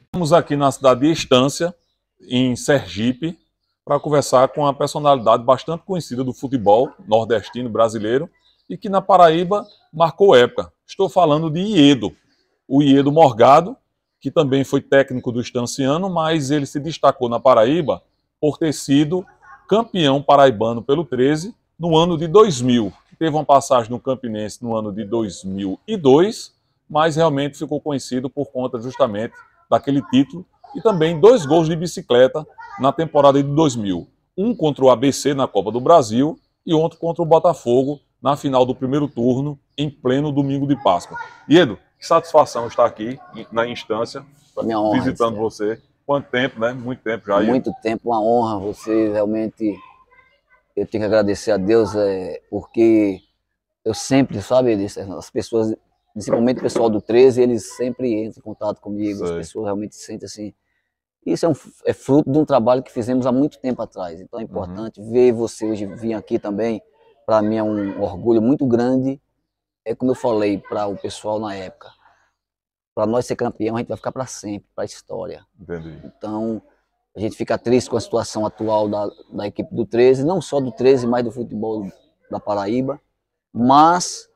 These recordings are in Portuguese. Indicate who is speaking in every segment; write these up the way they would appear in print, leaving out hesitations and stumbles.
Speaker 1: Estamos aqui na cidade de Estância, em Sergipe, para conversar com uma personalidade bastante conhecida do futebol nordestino brasileiro e que na Paraíba marcou época. Estou falando de Iedo, o Iedo Morgado, que também foi técnico do Estanciano, mas ele se destacou na Paraíba por ter sido campeão paraibano pelo 13 no ano de 2000. Teve uma passagem no Campinense no ano de 2002, mas realmente ficou conhecido por conta justamente daquele título e também 2 gols de bicicleta na temporada de 2000. Um contra o ABC na Copa do Brasil e outro contra o Botafogo na final do primeiro turno, em pleno domingo de Páscoa. Iedo, que satisfação estar aqui na Instância, visitando você. Quanto tempo, né? Muito tempo já.
Speaker 2: Muito tempo, uma honra. Você realmente, eu tenho que agradecer a Deus, porque eu sempre, sabe, as pessoas, principalmente o pessoal do 13, eles sempre entram em contato comigo. Sei. As pessoas realmente sentem assim. Isso é fruto de um trabalho que fizemos há muito tempo atrás. Então é importante ver você hoje vir aqui também. Para mim é um orgulho muito grande. É como eu falei para o pessoal na época. Para nós ser campeão, a gente vai ficar para sempre, para a história.
Speaker 1: Entendi.
Speaker 2: Então, a gente fica triste com a situação atual da equipe do 13, não só do 13, mas do futebol da Paraíba. Mas,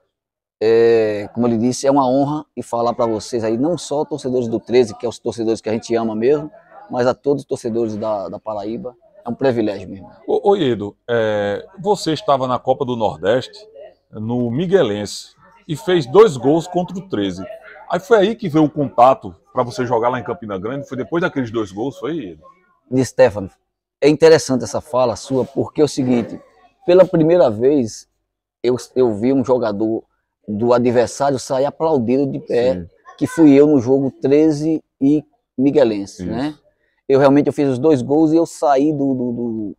Speaker 2: como ele disse, é uma honra e falar para vocês aí, não só torcedores do 13, que é os torcedores que a gente ama mesmo, mas a todos os torcedores da Paraíba. É um privilégio mesmo.
Speaker 1: Ô Iedo, você estava na Copa do Nordeste, no Miguelense, e fez 2 gols contra o 13. Aí foi aí que veio o contato para você jogar lá em Campina Grande? Foi depois daqueles 2 gols, foi, Iedo?
Speaker 2: De Stefano, é interessante essa fala sua, porque é o seguinte, pela primeira vez eu vi um jogador do adversário sair aplaudido de pé, sim, que fui eu no jogo 13 e Miguelense, isso, né? Eu realmente fiz os 2 gols e eu saí do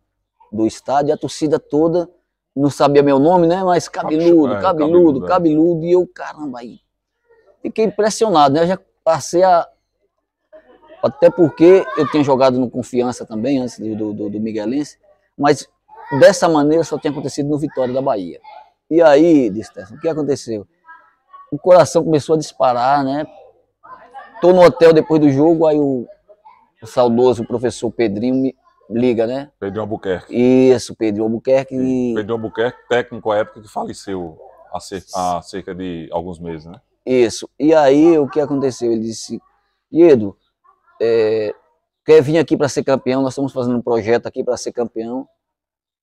Speaker 2: estádio, a torcida toda não sabia meu nome, né? Mas cabeludo, e eu, caramba, aí fiquei impressionado, né? Eu já passei até porque eu tinha jogado no Confiança também, antes do Miguelense, mas dessa maneira só tinha acontecido no Vitória da Bahia. E aí, Stefano, o que aconteceu? O coração começou a disparar, né? Tô no hotel depois do jogo, aí o saudoso professor Pedrinho me liga, né?
Speaker 1: Pedrinho Albuquerque.
Speaker 2: Isso, Pedrinho Albuquerque.
Speaker 1: Pedrinho Albuquerque, técnico à época que faleceu há cerca de alguns meses, né?
Speaker 2: Isso. E aí, o que aconteceu? Ele disse, Iedo, quer vir aqui para ser campeão? Nós estamos fazendo um projeto aqui para ser campeão.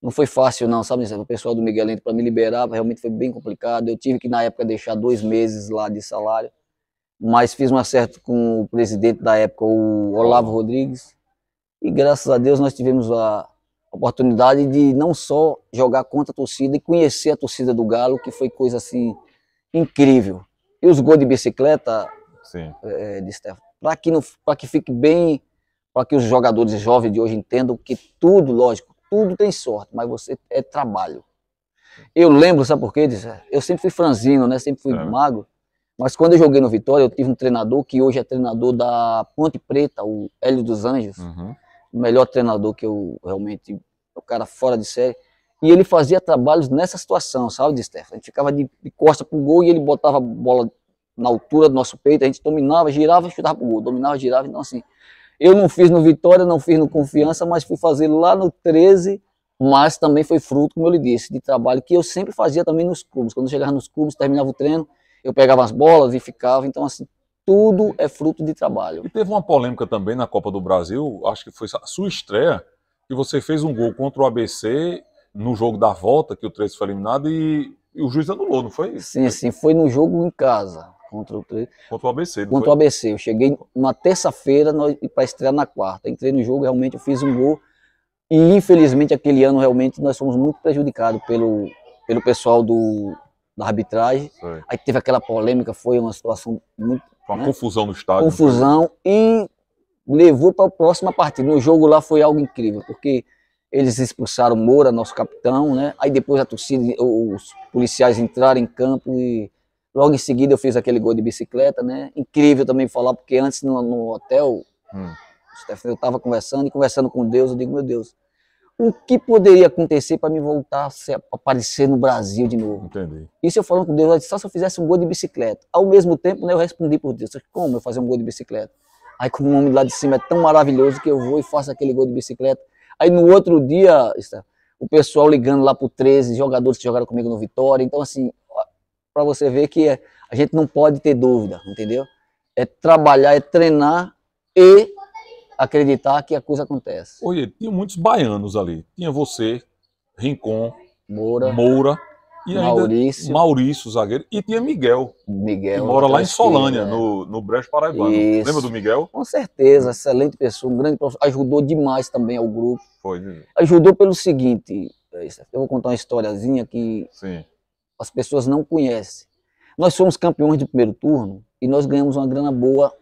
Speaker 2: Não foi fácil não, sabe? O pessoal do Miguelento para me liberar, realmente foi bem complicado. Eu tive que, na época, deixar 2 meses lá de salário. Mas fiz um acerto com o presidente da época, o Olavo Rodrigues, e graças a Deus nós tivemos a oportunidade de não só jogar contra a torcida e conhecer a torcida do Galo, que foi coisa assim incrível. E os gols de bicicleta, de Stefano, para que fique bem, para que os jogadores jovens de hoje entendam que tudo, lógico, tudo tem sorte, mas você é trabalho. Eu lembro, sabe por quê? Eu sempre fui franzino, né? Sempre fui magro. Mas quando eu joguei no Vitória, eu tive um treinador que hoje é treinador da Ponte Preta, o Hélio dos Anjos. O melhor treinador que eu realmente, o cara fora de série. E ele fazia trabalhos nessa situação, sabe, Stefano? A gente ficava de costa pro gol e ele botava a bola na altura do nosso peito, a gente dominava, girava e chutava pro gol. Dominava, girava, então assim, eu não fiz no Vitória, não fiz no Confiança, mas fui fazer lá no 13, mas também foi fruto, como eu lhe disse, de trabalho que eu sempre fazia também nos clubes. Quando eu chegava nos clubes, terminava o treino, eu pegava as bolas e ficava, então assim, tudo é fruto de trabalho.
Speaker 1: E teve uma polêmica também na Copa do Brasil, acho que foi a sua estreia, que você fez um gol contra o ABC no jogo da volta, que o 13 foi eliminado, e o juiz anulou, não foi isso?
Speaker 2: Sim, sim, foi no jogo em casa, contra o 13.
Speaker 1: Contra o ABC,
Speaker 2: contra o ABC, eu cheguei uma terça-feira para estrear na quarta, entrei no jogo, realmente eu fiz um gol, e infelizmente aquele ano realmente nós fomos muito prejudicados pelo pessoal da arbitragem. Aí teve aquela polêmica, foi uma situação muito...
Speaker 1: Uma confusão no estádio.
Speaker 2: Confusão, e levou para a próxima partida. No jogo lá foi algo incrível, porque eles expulsaram Moura, nosso capitão, né? Aí depois a torcida, os policiais entraram em campo e logo em seguida eu fiz aquele gol de bicicleta, né? Incrível também falar, porque antes no hotel, Stefano, eu estava conversando com Deus, eu digo, meu Deus, o que poderia acontecer para me voltar a aparecer no Brasil de novo?
Speaker 1: Entendi.
Speaker 2: Isso eu falando com Deus, eu disse, só se eu fizesse um gol de bicicleta. Ao mesmo tempo, né, eu respondi por Deus, como eu fazer um gol de bicicleta? Aí como o homem lá de cima é tão maravilhoso que eu vou e faço aquele gol de bicicleta. Aí no outro dia, o pessoal ligando lá pro 13, jogadores que jogaram comigo no Vitória. Então assim, para você ver que a gente não pode ter dúvida, entendeu? É trabalhar, é treinar e acreditar que a coisa acontece.
Speaker 1: Oi, tinha muitos baianos ali. Tinha você, Rincon,
Speaker 2: Moura,
Speaker 1: e
Speaker 2: Maurício,
Speaker 1: ainda Maurício, zagueiro, e tinha Miguel, que
Speaker 2: Miguel,
Speaker 1: mora lá em Solânia,
Speaker 2: esquerda,
Speaker 1: no Brejo Paraibano.
Speaker 2: Isso.
Speaker 1: Lembra do Miguel?
Speaker 2: Com certeza, excelente pessoa, um grande professor, ajudou demais também ao grupo.
Speaker 1: Foi.
Speaker 2: Ajudou pelo seguinte, eu vou contar uma historiazinha que
Speaker 1: Sim.
Speaker 2: as pessoas não conhecem. Nós fomos campeões de primeiro turno e nós ganhamos uma grana boa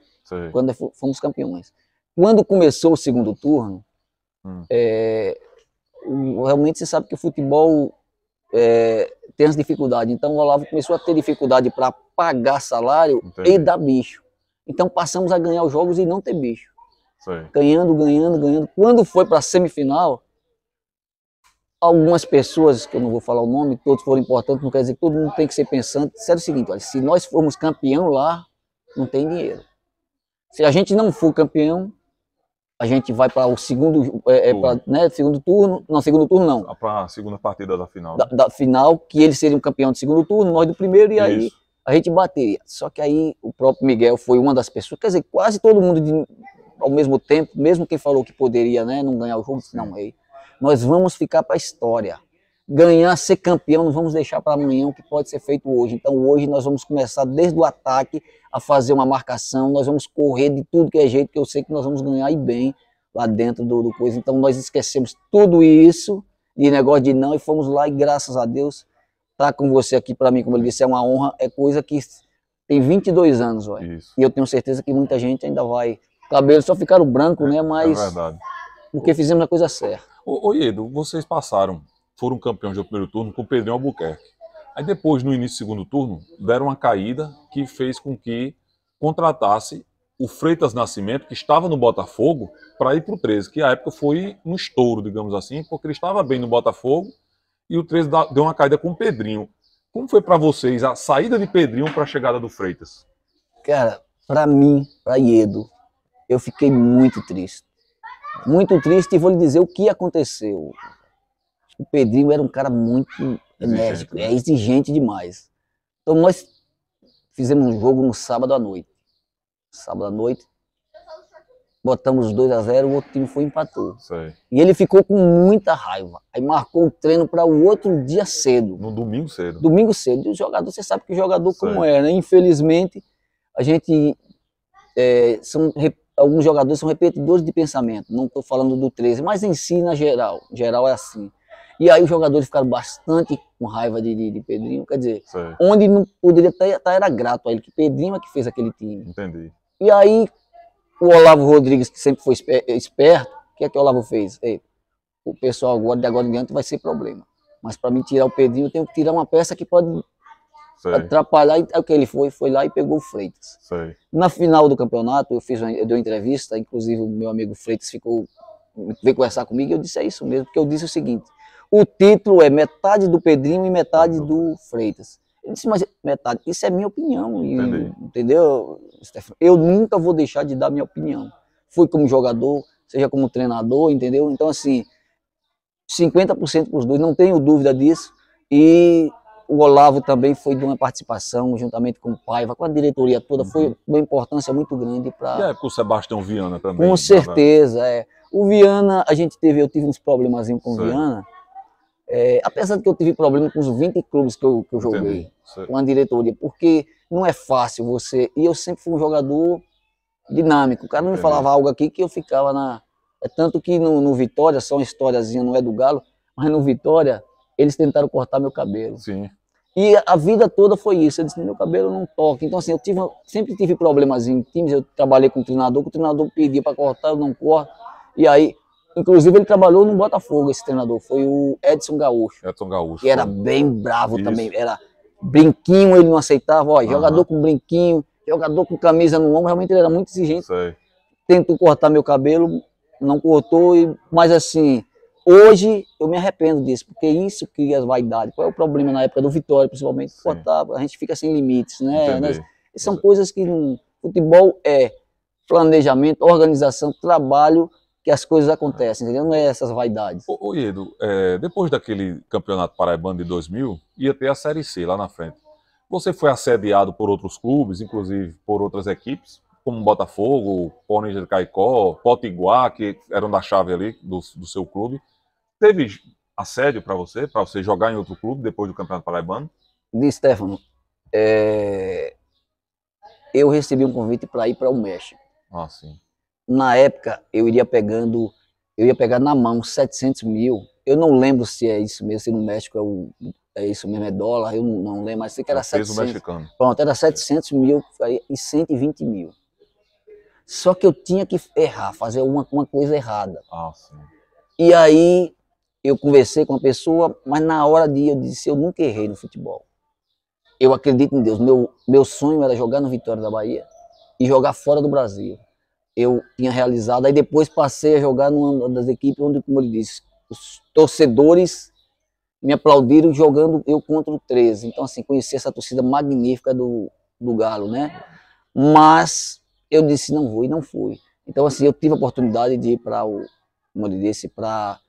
Speaker 2: quando fomos campeões. Quando começou o segundo turno, realmente você sabe que o futebol tem as dificuldades. Então o Olavo começou a ter dificuldade para pagar salário e dar bicho. Então passamos a ganhar os jogos e não ter bicho. Ganhando. Quando foi para a semifinal, algumas pessoas, que eu não vou falar o nome, todos foram importantes, não quer dizer que todo mundo tem que ser pensante, disseram o seguinte, olha, se nós formos campeão lá, não tem dinheiro. Se a gente não for campeão, a gente vai para o segundo, segundo turno, não, segundo turno não.
Speaker 1: Para a segunda partida da final.
Speaker 2: Da final, que eles seriam campeão do segundo turno, nós do primeiro, e aí a gente bateria. Só que aí o próprio Miguel foi uma das pessoas, quer dizer, quase todo mundo ao mesmo tempo, mesmo quem falou que poderia, né, não ganhar o jogo, disse, não, nós vamos ficar para a história. Ganhar, ser campeão, não vamos deixar para amanhã o que pode ser feito hoje. Então hoje nós vamos começar desde o ataque a fazer uma marcação, nós vamos correr de tudo que é jeito, que eu sei que nós vamos ganhar e bem lá dentro do coisa. Então nós esquecemos tudo isso, de negócio de não, e fomos lá e graças a Deus, estar com você aqui para mim, como ele disse, é uma honra, é coisa que tem 22 anos, olha. E eu tenho certeza que muita gente ainda vai, cabelos só ficaram branco, né, mas
Speaker 1: é verdade.
Speaker 2: Porque fizemos a coisa certa.
Speaker 1: Ô Edo, vocês foram campeões do primeiro turno com o Pedrinho Albuquerque. Aí depois, no início do segundo turno, deram uma caída que fez com que contratasse o Freitas Nascimento, que estava no Botafogo, para ir para o 13, que à época foi um estouro, digamos assim, porque ele estava bem no Botafogo e o 13 deu uma caída com o Pedrinho. Como foi para vocês a saída de Pedrinho para a chegada do Freitas?
Speaker 2: Cara, para mim, para Edo, eu fiquei muito triste. Muito triste, e vou lhe dizer o que aconteceu. O Pedrinho era um cara muito enérgico, exigente demais. Então nós fizemos um jogo no sábado à noite. Sábado à noite, botamos 2-0, o outro time foi e empatou. E ele ficou com muita raiva. Aí marcou o treino para o outro dia cedo.
Speaker 1: No domingo cedo? Domingo
Speaker 2: cedo. E o jogador, você sabe que o jogador como é, né? Infelizmente, a gente... alguns jogadores são repetidores de pensamento. Não estou falando do 13, mas em si, na geral. Em geral é assim. E aí os jogadores ficaram bastante com raiva de Pedrinho. Quer dizer, onde não poderia estar era grato a ele, que Pedrinho é que fez aquele time.
Speaker 1: Entendi.
Speaker 2: E aí o Olavo Rodrigues, que sempre foi esperto, o que é que o Olavo fez? O pessoal agora, de agora em diante vai ser problema. Mas para mim tirar o Pedrinho, eu tenho que tirar uma peça que pode atrapalhar. E o que ele foi lá e pegou o Freitas. Na final do campeonato, eu dei uma entrevista, inclusive o meu amigo Freitas veio conversar comigo, e eu disse, é isso mesmo, porque eu disse o seguinte, o título é metade do Pedrinho e metade do Freitas. Ele disse, mas metade, isso é minha opinião, entendeu, Stefano? Eu nunca vou deixar de dar minha opinião. Fui como jogador, seja como treinador, entendeu? Então, assim, 50% para os dois, não tenho dúvida disso. E o Olavo também foi de uma participação, juntamente com o Paiva, com a diretoria toda, foi uma importância muito grande para...
Speaker 1: E é com o Sebastião Viana também.
Speaker 2: Com certeza, O Viana, eu tive uns problemazinhos com o Viana. Apesar de que eu tive problema com os 20 clubes que eu joguei, com a diretoria, porque não é fácil você... E eu sempre fui um jogador dinâmico. O cara não me falava algo aqui que eu ficava na... Tanto que no Vitória, só uma historiazinha, não é do Galo, mas no Vitória, eles tentaram cortar meu cabelo. E a vida toda foi isso. Eu disse, meu cabelo não toca. Então, assim, sempre tive problemas em times. Eu trabalhei com o treinador pedia para cortar, eu não corto. E aí, inclusive, ele trabalhou no Botafogo, esse treinador. Foi o Edson Gaúcho. Que era bem bravo também. Era brinquinho, ele não aceitava. Ó, jogador com brinquinho, jogador com camisa no ombro. Realmente ele era muito exigente. Tentou cortar meu cabelo, não cortou. Mas assim, Hoje eu me arrependo disso, porque isso cria as vaidades. Qual é o problema na época do Vitória, principalmente? A gente fica sem limites, né? São coisas que no futebol é planejamento, organização, trabalho, que as coisas acontecem, entendeu? Não é essas vaidades.
Speaker 1: Ô Iedo, depois daquele campeonato paraibano de 2000, ia ter a Série C lá na frente. Você foi assediado por outros clubes, inclusive por outras equipes, como Botafogo, Corinthians de Caicó, Potiguar, que eram da chave ali do seu clube. Teve assédio para você jogar em outro clube depois do Campeonato Paraibano?
Speaker 2: De Stefano, eu recebi um convite para ir para o México.
Speaker 1: Ah, sim.
Speaker 2: Na época, eu ia pegar na mão 700 mil. Eu não lembro se é isso mesmo, se no México é isso mesmo, é dólar, eu não lembro, mas sei que era 700.
Speaker 1: Peso mexicano.
Speaker 2: Pronto, era 700 mil e 120 mil. Só que eu tinha que errar, fazer uma coisa errada.
Speaker 1: Ah, sim.
Speaker 2: E aí eu conversei com a pessoa, mas na hora de ir eu disse, eu nunca errei no futebol. Eu acredito em Deus. Meu sonho era jogar no Vitória da Bahia e jogar fora do Brasil. Eu tinha realizado, aí depois passei a jogar numa das equipes onde, como ele disse, os torcedores me aplaudiram jogando eu contra o 13. Então, assim, conheci essa torcida magnífica do Galo, né? Mas eu disse, não vou, e não fui. Então, assim, eu tive a oportunidade de ir para como ele disse, para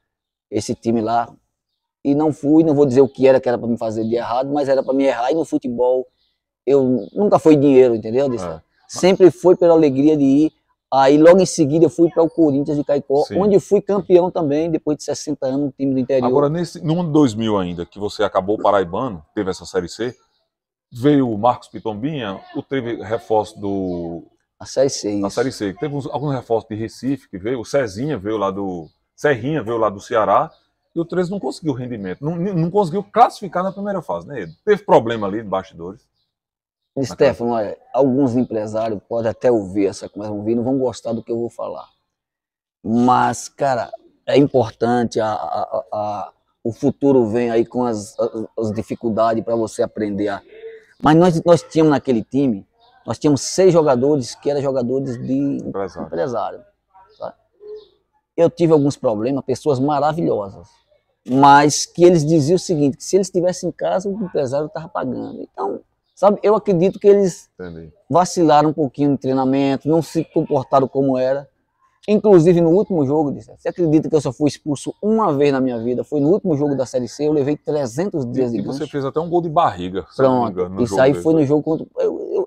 Speaker 2: esse time lá, e não fui. Não vou dizer o que era para me fazer de errado, mas era para me errar. E no futebol, eu nunca foi dinheiro, entendeu? Sempre foi pela alegria de ir. Aí logo em seguida eu fui para o Corinthians de Caicó, sim, onde fui campeão também, depois de 60 anos, no time do interior.
Speaker 1: Agora, no ano 2000 ainda, que você acabou paraibano, teve essa Série C, veio o Marcos Pitombinha, ou teve reforço
Speaker 2: a Série C, isso.
Speaker 1: A Série C. Teve alguns reforços de Recife que veio, o Serrinha veio lá do Ceará, e o 13 não conseguiu rendimento, não conseguiu classificar na primeira fase, né? Teve problema ali de bastidores.
Speaker 2: Stefano, olha, alguns empresários podem até ouvir essa conversa, não vão gostar do que eu vou falar. Mas, cara, é importante, o futuro vem aí com as dificuldades para você aprender. Mas nós tínhamos naquele time, nós tínhamos 6 jogadores que eram jogadores de empresário. Tá? Eu tive alguns problemas, pessoas maravilhosas, mas que eles diziam o seguinte, que se eles estivessem em casa, o empresário estava pagando. Então, sabe, eu acredito que eles vacilaram um pouquinho no treinamento, não se comportaram como era. Inclusive no último jogo, você acredita que eu só fui expulso uma vez na minha vida? Foi no último jogo da Série C, eu levei 300 dias de gancho.
Speaker 1: E você fez até um gol de barriga.
Speaker 2: Pronto, isso aí foi no jogo contra...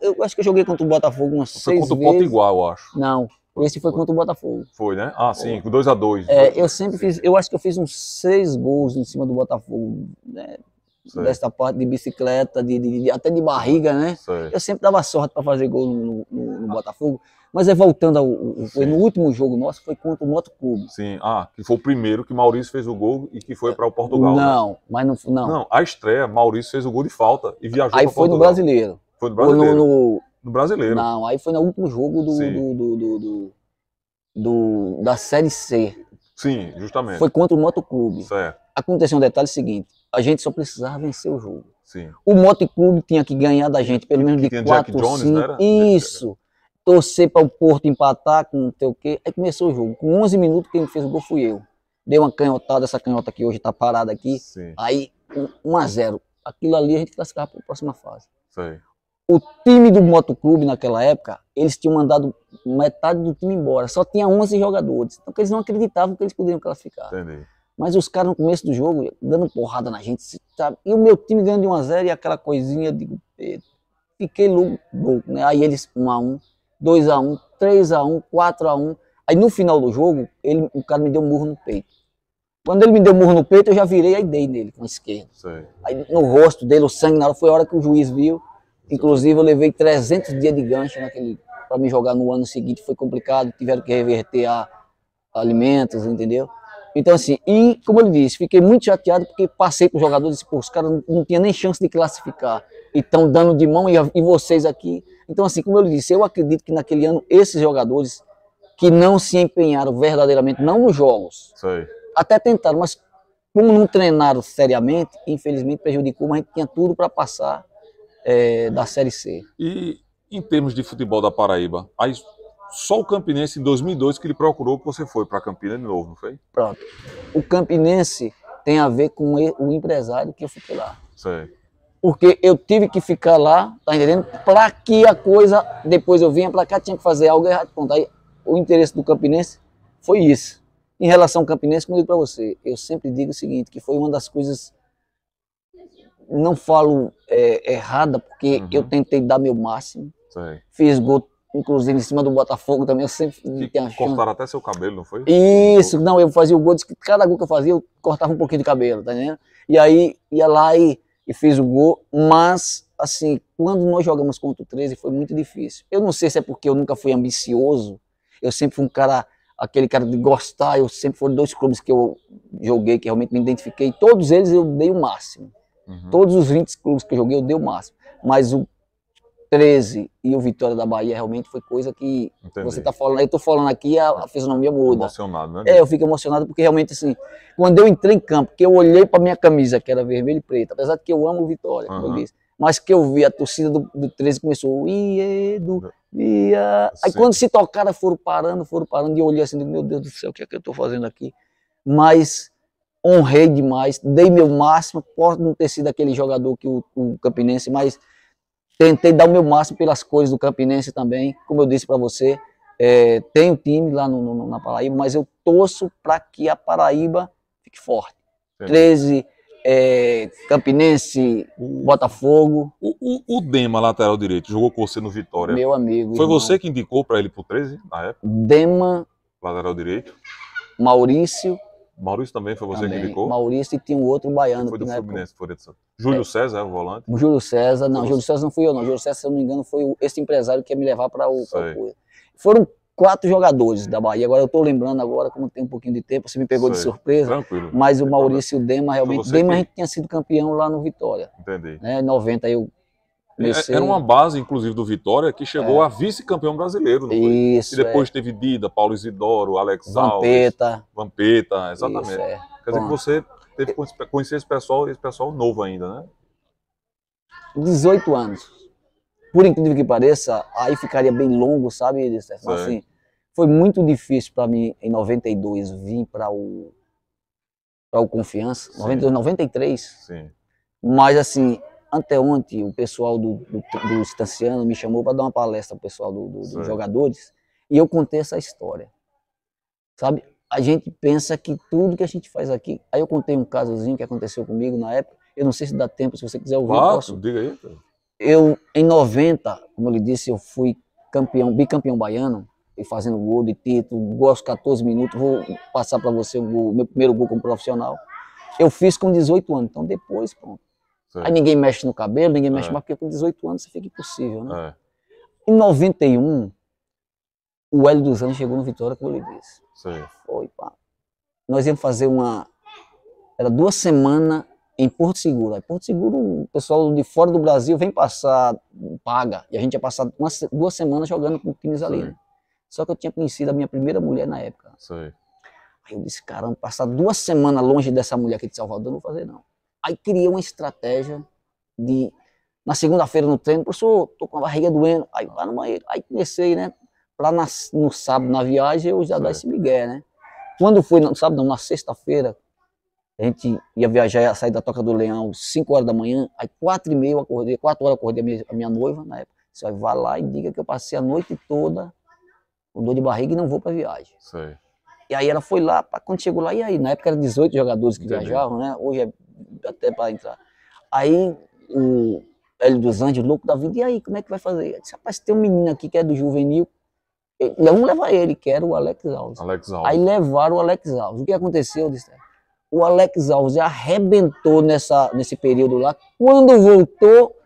Speaker 2: Eu acho que eu joguei contra o Botafogo umas 6 vezes.
Speaker 1: Foi contra o Potiguar, eu acho.
Speaker 2: Não, esse foi contra o Botafogo.
Speaker 1: Foi, né? Ah, sim, 2-2.
Speaker 2: Eu sempre fiz, eu acho que eu fiz uns 6 gols em cima do Botafogo, né? Dessa parte de bicicleta, até de barriga, né? Sei. Eu sempre dava sorte para fazer gol no Botafogo. Mas voltando no último jogo nosso, foi contra o Motoclube.
Speaker 1: Sim, que foi o primeiro que Maurício fez o gol e que foi para o Portugal.
Speaker 2: Não, né? Mas não.
Speaker 1: Não, a estreia, Maurício fez o gol de falta e viajou para Portugal.
Speaker 2: Aí foi no Brasileiro.
Speaker 1: Foi no Brasileiro. No Brasileiro.
Speaker 2: Não, aí foi no último jogo da Série C.
Speaker 1: Sim, justamente.
Speaker 2: Foi contra o Motoclube.
Speaker 1: Certo.
Speaker 2: Aconteceu um detalhe seguinte, a gente só precisava vencer o jogo.
Speaker 1: Sim.
Speaker 2: O Motoclube tinha que ganhar da gente pelo menos de 4 ou 5. Isso. Torcer para o Porto empatar com não sei o quê. Aí começou o jogo. Com 11 minutos, quem fez o gol fui eu. Dei uma canhotada, essa canhota que hoje está parada aqui.
Speaker 1: Sim.
Speaker 2: Aí 1-0. Aquilo ali a gente classificava para a próxima fase.
Speaker 1: Sei.
Speaker 2: O time do Motoclube naquela época, eles tinham mandado metade do time embora. Só tinha 11 jogadores. Então eles não acreditavam que eles poderiam classificar.
Speaker 1: Entendi.
Speaker 2: Mas os caras no começo do jogo, dando porrada na gente, sabe? E o meu time ganhando de 1-0 e aquela coisinha, digo, fiquei louco, né? Aí eles 1-1, 2-1, 3-1, 4-1. Aí no final do jogo, o cara me deu um murro no peito. Quando ele me deu um murro no peito, eu já virei e dei nele com a esquerda.
Speaker 1: Sei.
Speaker 2: Aí no rosto dele, o sangue na hora, foi a hora que o juiz viu. Inclusive eu levei 300 dias de gancho para me jogar no ano seguinte, foi complicado, tiveram que reverter alimentos, entendeu? Então assim, e como ele disse, fiquei muito chateado porque passei para os jogadores e disse, pô, os caras não tinham nem chance de classificar, e estão dando de mão e vocês aqui. Então assim, como eu disse, eu acredito que naquele ano esses jogadores que não se empenharam verdadeiramente, não nos jogos,
Speaker 1: sei,
Speaker 2: até tentaram, mas como não treinaram seriamente, infelizmente prejudicou, mas a gente tinha tudo para passar da Série C.
Speaker 1: E em termos de futebol da Paraíba, aí só o Campinense em 2002 que ele procurou que você foi para Campina de novo, não foi?
Speaker 2: Pronto. O Campinense tem a ver com o empresário que eu fiquei lá.
Speaker 1: Sei.
Speaker 2: Porque eu tive que ficar lá, tá entendendo? Para que a coisa, depois eu vinha para cá, tinha que fazer algo errado. Pronto. Aí o interesse do Campinense foi isso. Em relação ao Campinense, como eu digo para você, eu sempre digo o seguinte, que foi uma das coisas, não falo errada, porque eu tentei dar meu máximo.
Speaker 1: Sei.
Speaker 2: Fiz gol, inclusive em cima do Botafogo também, eu sempre tinha chance.
Speaker 1: Cortaram até seu cabelo, não foi?
Speaker 2: Isso, não, eu fazia o gol, cada gol que eu fazia, eu cortava um pouquinho de cabelo, tá entendendo? E aí ia lá e fiz o gol, mas, assim, quando nós jogamos contra o 13 foi muito difícil. Eu não sei se é porque eu nunca fui ambicioso, eu sempre fui um cara, aquele cara de gostar, eu sempre foram 2 clubes que eu joguei, que realmente me identifiquei, todos eles eu dei o máximo. Todos os 20 clubes que eu joguei eu dei o máximo, mas o 13 e o Vitória da Bahia realmente foi coisa que você tá falando, eu tô falando aqui, a fisionomia muda.
Speaker 1: Emocionado, né?
Speaker 2: Eu fico emocionado porque realmente assim, quando eu entrei em campo, que eu olhei para minha camisa, que era vermelho e preto, apesar de que eu amo o Vitória, como eu disse, mas que eu vi a torcida do 13 começou, Iedo, ia. Aí quando se tocaram, foram parando, e eu olhei assim, meu Deus do céu, o que é que eu tô fazendo aqui? Mas honrei demais, dei meu máximo, posso não ter sido aquele jogador que o Campinense, mas tentei dar o meu máximo pelas cores do Campinense também, como eu disse para você, tenho time lá na Paraíba, mas eu torço para que a Paraíba fique forte. 13, Campinense, Botafogo.
Speaker 1: O Dema, lateral direito, jogou com você no Vitória.
Speaker 2: Meu amigo.
Speaker 1: Foi irmão. Você que indicou para ele pro 13 na época?
Speaker 2: Dema.
Speaker 1: Lateral direito.
Speaker 2: Maurício.
Speaker 1: Maurício também foi você que indicou?
Speaker 2: Maurício e tinha um outro baiano.
Speaker 1: Foi do Fluminense, foi de Santos. Júlio César é o volante?
Speaker 2: Júlio César, não, Júlio César não fui eu não. Júlio César, se eu não me engano, foi esse empresário que ia me levar para o coisa. Foram 4 jogadores da Bahia. Agora eu estou lembrando agora, como tem um pouquinho de tempo, você me pegou de surpresa.
Speaker 1: Tranquilo.
Speaker 2: Mas o Maurício e o Dema, realmente, Dema a gente tinha sido campeão lá no Vitória.
Speaker 1: Entendi.
Speaker 2: Em 90 eu comecei...
Speaker 1: Era uma base, inclusive, do Vitória, que chegou a vice-campeão brasileiro, não foi?
Speaker 2: Isso,
Speaker 1: e depois teve Dida, Paulo Isidoro, Alex
Speaker 2: Vampeta.
Speaker 1: Alves. Vampeta, exatamente.
Speaker 2: Isso,
Speaker 1: Quer dizer que você teve que conhecer esse pessoal novo ainda, né?
Speaker 2: 18 anos. Por incrível que pareça, aí ficaria bem longo, sabe, Stefano? Assim, foi muito difícil para mim, em 92, vir para o Confiança. 92, 93.
Speaker 1: Sim.
Speaker 2: Mas, assim, anteontem, o pessoal do Estanciano me chamou para dar uma palestra ao pessoal dos jogadores, e eu contei essa história. Sabe? A gente pensa que tudo que a gente faz aqui... Aí eu contei um casozinho que aconteceu comigo na época. Eu não sei se dá tempo, se você quiser ouvir.
Speaker 1: Posso? Diga aí.
Speaker 2: Eu, em 90, como eu lhe disse, eu fui bicampeão baiano, e fazendo gol de título, gol aos 14 minutos. Vou passar para você o meu primeiro gol como profissional. Eu fiz com 18 anos, então depois, pronto. Aí ninguém mexe no cabelo, ninguém mexe mais, porque com 18 anos você fica impossível, né? Em 91, o Hélio dos Anjos chegou no Vitória, como eu lhe disse. Foi, pá. Nós íamos fazer era 2 semanas em Porto Seguro. Aí Porto Seguro, o pessoal de fora do Brasil vem passar, paga. E a gente ia passar 2 semanas jogando com times ali. Né? Só que eu tinha conhecido a minha primeira mulher na época. Aí eu disse, caramba, passar 2 semanas longe dessa mulher aqui de Salvador, não vou fazer não. Aí criei uma estratégia de, na segunda-feira no treino, professor, tô com a barriga doendo, aí vai no banheiro. Aí comecei, né, pra no sábado na viagem eu já dar esse migué, né. Quando foi no sábado, não, na sexta-feira, a gente ia viajar, ia sair da Toca do Leão 5 horas da manhã, aí 4h30 eu acordei, 4 horas eu acordei a minha noiva na época. Você vai lá e diga que eu passei a noite toda com dor de barriga e não vou pra viagem. E aí ela foi lá, quando chegou lá, e aí? Na época eram 18 jogadores que viajavam, né? Hoje é até para entrar. Aí o Hélio dos Anjos, louco da vida, e aí, como é que vai fazer? Eu disse, rapaz, tem um menino aqui que é do juvenil, vamos levar ele, que era o Alex Alves. Aí levaram o Alex Alves. O que aconteceu? Eu disse, o Alex Alves arrebentou nesse período lá. Quando voltou,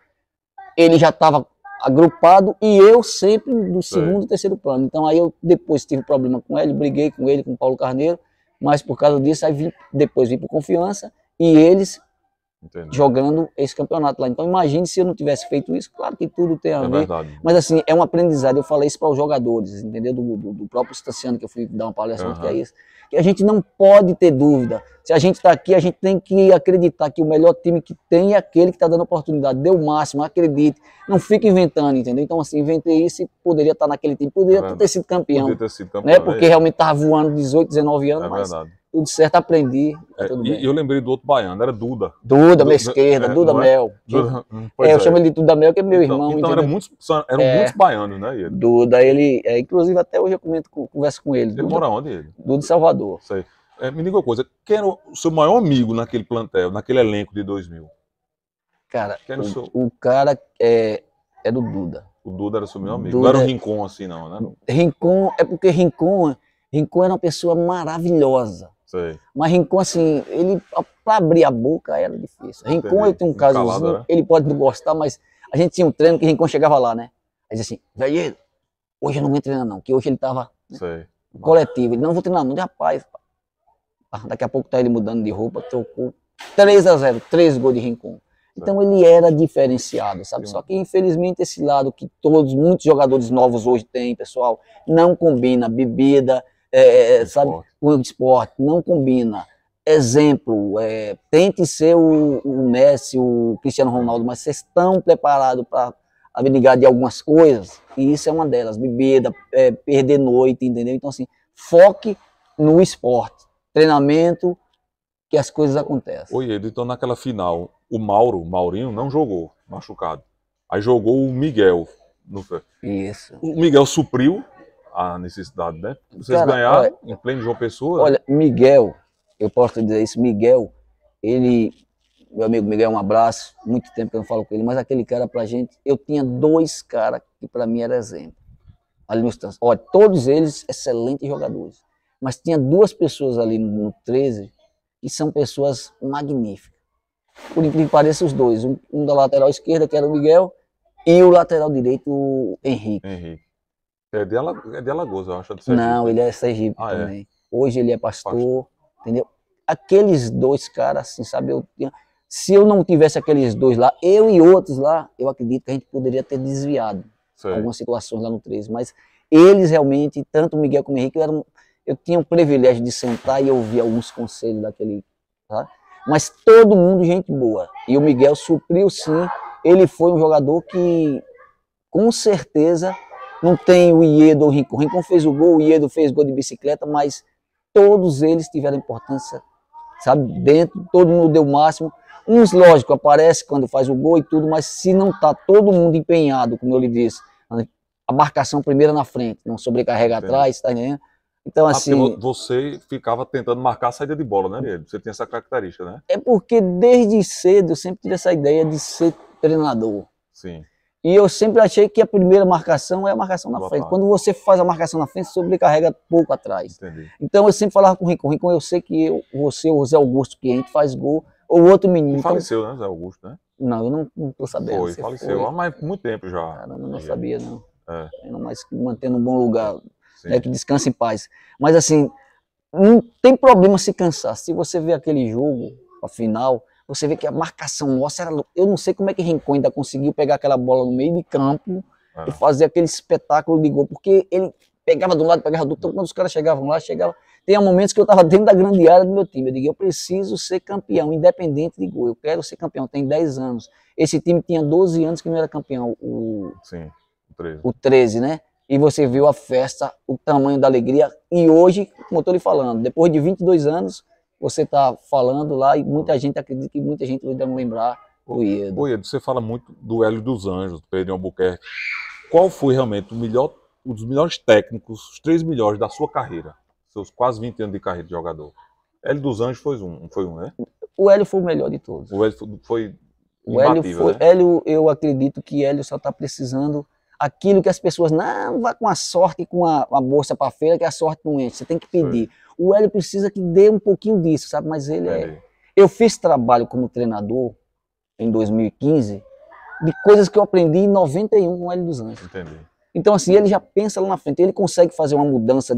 Speaker 2: ele já estava agrupado e eu sempre do segundo e terceiro plano. Então aí eu depois tive problema com ele, briguei com ele, com o Paulo Carneiro, mas por causa disso aí depois vim para Confiança e eles
Speaker 1: Entendi.
Speaker 2: jogando esse campeonato lá. Então imagine se eu não tivesse feito isso, claro que tudo tem a
Speaker 1: É
Speaker 2: ver,
Speaker 1: verdade.
Speaker 2: mas assim, é um aprendizado, eu falei isso para os jogadores, entendeu? Do próprio Staciano, que eu fui dar uma palestra, que é isso, que a gente não pode ter dúvida, se a gente está aqui, a gente tem que acreditar que o melhor time que tem é aquele que está dando oportunidade, dê o máximo, acredite, não fique inventando, entendeu? Então assim, inventei isso e poderia estar naquele time, poderia ter sido campeão,
Speaker 1: Podia ter sido campeão,
Speaker 2: né? Porque realmente estava voando 18, 19 anos, mas
Speaker 1: verdade.
Speaker 2: tudo certo, aprendi, tá tudo bem.
Speaker 1: E eu lembrei do outro baiano, era Duda.
Speaker 2: Duda, minha esquerda, Duda
Speaker 1: não é?
Speaker 2: Mel. Eu chamo ele de Duda Mel, que é meu irmão.
Speaker 1: Então eram muitos baianos, né? Ele?
Speaker 2: Duda, ele, inclusive até hoje eu converso com ele.
Speaker 1: Ele mora onde, ele?
Speaker 2: Duda de Salvador.
Speaker 1: Sei. Me diga uma coisa, quem era o seu maior amigo naquele plantel, naquele elenco de 2000?
Speaker 2: Cara,
Speaker 1: Quem era
Speaker 2: o cara é do Duda.
Speaker 1: O Duda era seu melhor amigo.
Speaker 2: Duda,
Speaker 1: não era um Rincon assim, não, né?
Speaker 2: Rincon, é porque Rincon era uma pessoa maravilhosa.
Speaker 1: Sei.
Speaker 2: Mas Rincon, assim, ele, pra abrir a boca era difícil. Rincon, eu tenho um casozinho, né? Ele pode não gostar, mas a gente tinha um treino que Rincon chegava lá, né? Aí dizia assim, velho, hoje eu não vou treinar não, que hoje ele tava coletivo. Ele, não vou treinar não, rapaz. Daqui a pouco tá ele mudando de roupa, trocou 3-0, 3 gols de Rincon. Então ele era diferenciado, sabe? Só que infelizmente esse lado que muitos jogadores novos hoje têm, pessoal, não combina bebida, sabe? Com o esporte, não combina. Exemplo, tente ser o Messi, o Cristiano Ronaldo, mas vocês estão preparados para abnegar de algumas coisas, e isso é uma delas, bebida, perder noite, entendeu? Então assim, foque no esporte, treinamento, que as coisas acontecem.
Speaker 1: Oi, Edu, então naquela final, o Maurinho, não jogou, machucado. Aí jogou o Miguel.
Speaker 2: Isso.
Speaker 1: O Miguel supriu a necessidade, né? Vocês ganharam em pleno João Pessoa.
Speaker 2: Olha, Miguel, eu posso dizer isso, Miguel, meu amigo Miguel, um abraço, muito tempo que eu não falo com ele, mas aquele cara pra gente, eu tinha 2 caras que pra mim era exemplo. Ali no olha, todos eles excelentes jogadores, mas tinha 2 pessoas ali no 13 que são pessoas magníficas. Por incrível que pareça, os dois. Um da lateral esquerda, que era o Miguel, e o lateral direito, o Henrique.
Speaker 1: É de Alagoas, eu acho.
Speaker 2: Não, ele é Sergipe também. Hoje ele é pastor, entendeu? Aqueles 2 caras, assim, sabe? Se eu não tivesse aqueles 2 lá, eu e outros lá, eu acredito que a gente poderia ter desviado algumas situações lá no 13. Mas eles realmente, tanto o Miguel como o Henrique, eu tinha o privilégio de sentar e ouvir alguns conselhos daquele, tá? Mas todo mundo gente boa. E o Miguel supriu sim. Ele foi um jogador que, com certeza, não tem o Iedo ou o Rincon. O Rincon fez o gol, o Iedo fez gol de bicicleta, mas todos eles tiveram importância, sabe? Dentro, todo mundo deu o máximo. Uns, lógico, aparece quando faz o gol e tudo, mas se não tá todo mundo empenhado, como eu lhe disse, a marcação primeira na frente, não sobrecarrega atrás, tá entendendo? Então, assim,
Speaker 1: você ficava tentando marcar a saída de bola, né, Ed? Você tem essa característica, né?
Speaker 2: É porque desde cedo eu sempre tive essa ideia de ser treinador.
Speaker 1: Sim.
Speaker 2: E eu sempre achei que a primeira marcação é a marcação na frente. Quando você faz a marcação na frente, você sobrecarrega pouco atrás.
Speaker 1: Entendi.
Speaker 2: Então eu sempre falava com o Rincon. Rincon, eu sei que você, o Zé Augusto, que a gente faz gol, ou outro menino.
Speaker 1: Ele faleceu, né, Zé Augusto, né?
Speaker 2: Não, eu não tô sabendo.
Speaker 1: Faleceu há muito tempo já.
Speaker 2: Caramba, eu não sabia, não. Mas que mantendo um bom lugar, né, que descanse em paz. Mas assim, não tem problema se cansar. Se você vê aquele jogo, a final, você vê que a marcação nossa era... Eu não sei como é que Rincon ainda conseguiu pegar aquela bola no meio de campo e fazer aquele espetáculo de gol, porque ele pegava de um lado, pegava do outro, quando os caras chegavam lá, Tem momentos que eu estava dentro da grande área do meu time, eu digo, eu preciso ser campeão, independente de gol, eu quero ser campeão, tem 10 anos. Esse time tinha 12 anos que não era campeão,
Speaker 1: Sim, o 13.
Speaker 2: O 13, né? E você viu a festa, o tamanho da alegria, e hoje, como eu estou lhe falando, depois de 22 anos, você está falando lá e muita gente acredita que muita gente vai não lembrar o Iedo.
Speaker 1: Iedo, você fala muito do Hélio dos Anjos, do Pedro Albuquerque. Qual foi realmente um dos melhores técnicos, os 3 melhores da sua carreira? Seus quase 20 anos de carreira de jogador. Hélio dos Anjos foi um, né?
Speaker 2: O Hélio foi o melhor de todos.
Speaker 1: O Hélio foi
Speaker 2: imbatível, né? Hélio, eu acredito que Hélio só está precisando aquilo que as pessoas, não, vai com a sorte, com a bolsa para feira, que a sorte não enche, você tem que pedir. Sim. O Hélio precisa que dê um pouquinho disso, sabe? Mas ele Eu fiz trabalho como treinador em 2015 de coisas que eu aprendi em 91 com o Hélio dos Anjos.
Speaker 1: Entendi.
Speaker 2: Então, assim, ele já pensa lá na frente, ele consegue fazer uma mudança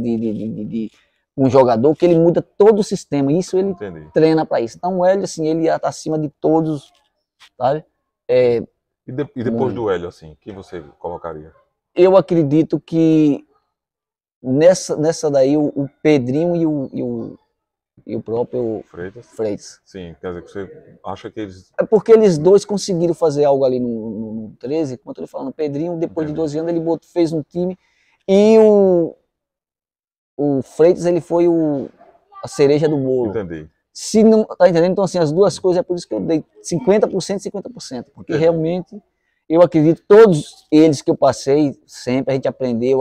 Speaker 2: um jogador que ele muda todo o sistema. Isso ele
Speaker 1: Entendi.
Speaker 2: treina para isso. Então o Hélio, assim, ele está acima de todos, sabe?
Speaker 1: E depois do Hélio, assim, quem você colocaria?
Speaker 2: Eu acredito que nessa daí o Pedrinho e o próprio Freitas.
Speaker 1: Sim, quer dizer que você acha que eles...
Speaker 2: É porque eles dois conseguiram fazer algo ali no 13, como eu tô falando, o Pedrinho, depois de 12 anos, ele fez um time, e o Freitas, ele foi a cereja do bolo.
Speaker 1: Entendi.
Speaker 2: Se não, tá entendendo? Então, assim, as duas coisas, é por isso que eu dei 50% e 50%, porque realmente, eu acredito, todos eles que eu passei, sempre a gente aprendeu,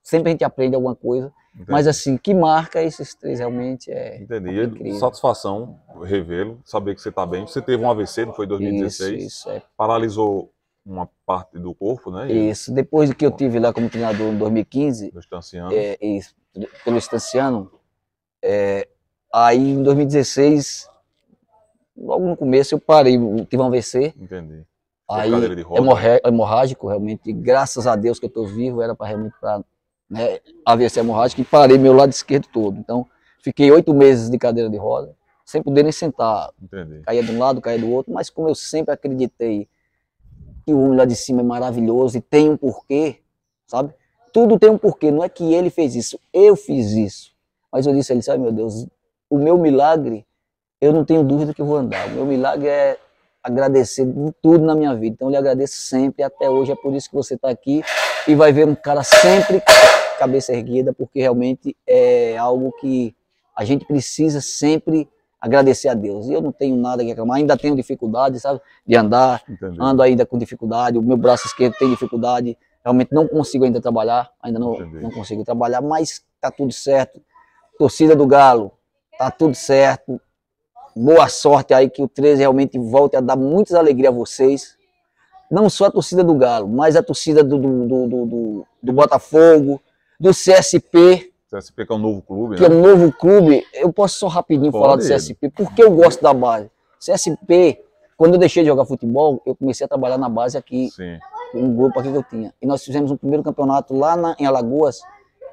Speaker 2: sempre a gente aprende alguma coisa. Entendi. Mas assim, que marca esses três realmente é incrível.
Speaker 1: Satisfação revê-lo, saber que você está bem. Você teve um AVC, não foi em 2016?
Speaker 2: Isso, é.
Speaker 1: Paralisou uma parte do corpo, né?
Speaker 2: Isso, depois que eu tive lá como treinador em 2015,
Speaker 1: do Estanciano.
Speaker 2: Pelo Estanciano, aí em 2016, logo no começo eu parei, tive um AVC.
Speaker 1: Entendi.
Speaker 2: Aí, hemorrágico, realmente, graças a Deus que eu estou vivo, era para realmente para AVC hemorrágico, e parei meu lado esquerdo todo. Então, fiquei 8 meses de cadeira de roda, sem poder nem sentar.
Speaker 1: Entendi.
Speaker 2: Caía de um lado, caía do outro, mas como eu sempre acreditei que o homem lá de cima é maravilhoso e tem um porquê, sabe? Tudo tem um porquê, não é que ele fez isso, eu fiz isso. Mas eu disse a ele, sabe, meu Deus, o meu milagre, eu não tenho dúvida que eu vou andar. O meu milagre é agradecer de tudo na minha vida. Então eu lhe agradeço sempre, até hoje, é por isso que você está aqui e vai ver um cara sempre cabeça erguida, porque realmente é algo que a gente precisa sempre agradecer a Deus. E eu não tenho nada a reclamar, ainda tenho dificuldade, sabe, de andar. Entendi. Ando ainda com dificuldade, o meu braço esquerdo tem dificuldade, realmente não consigo ainda trabalhar, ainda não consigo trabalhar, mas tá tudo certo. Torcida do Galo, tá tudo certo. Boa sorte aí, que o 13 realmente volte a dar muitas alegrias a vocês. Não só a torcida do Galo, mas a torcida do Botafogo, do CSP.
Speaker 1: CSP que é um novo clube,
Speaker 2: que é um novo clube. Eu posso só rapidinho falar do CSP, porque eu gosto da base. CSP, quando eu deixei de jogar futebol, eu comecei a trabalhar na base aqui, um grupo aqui que eu tinha. E nós fizemos um primeiro campeonato lá em Alagoas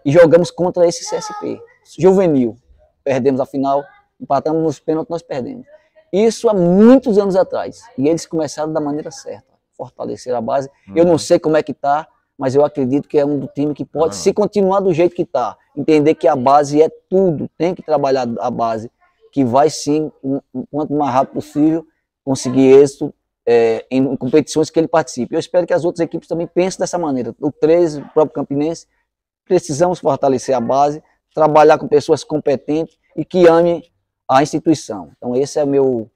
Speaker 2: e jogamos contra esse CSP, juvenil. Perdemos a final, empatamos nos pênaltis, nós perdemos. Isso há muitos anos atrás. E eles começaram da maneira certa, fortalecer a base. Eu não sei como é que tá, mas eu acredito que é um do time que pode, se continuar do jeito que está, entender que a base é tudo, tem que trabalhar a base, que vai sim, quanto mais rápido possível, conseguir êxito em competições que ele participe. Eu espero que as outras equipes também pensem dessa maneira. O 13, o próprio Campinense, precisamos fortalecer a base, trabalhar com pessoas competentes e que amem a instituição. Então esse é o meu,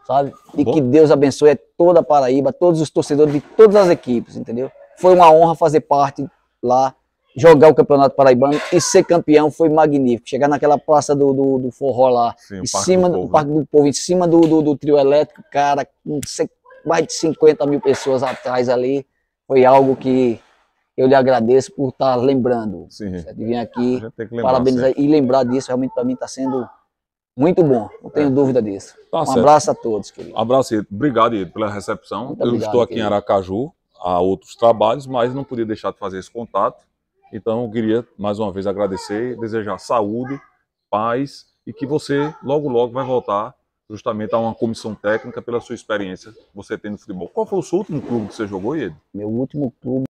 Speaker 2: sabe? E que Deus abençoe toda a Paraíba, todos os torcedores de todas as equipes, entendeu? Foi uma honra fazer parte lá, jogar o Campeonato Paraibano e ser campeão, foi magnífico. Chegar naquela praça do forró lá, em cima do Parque do Povo, em cima do trio elétrico, cara, com mais de 50 mil pessoas atrás ali, foi algo que eu lhe agradeço por estar lembrando. De vir aqui, parabenizar e lembrar disso, realmente para mim está sendo muito bom, não tenho dúvida disso.
Speaker 1: Tá certo.
Speaker 2: Abraço a todos, querido.
Speaker 1: Abraço, Iedo. Obrigado, Iedo, pela recepção. Eu estou aqui em Aracaju, há outros trabalhos, mas não podia deixar de fazer esse contato. Então eu queria mais uma vez agradecer, desejar saúde, paz e que você logo logo vai voltar justamente a uma comissão técnica pela sua experiência que você tem no futebol. Qual foi o seu último clube que você jogou, Iedo?
Speaker 2: Meu último clube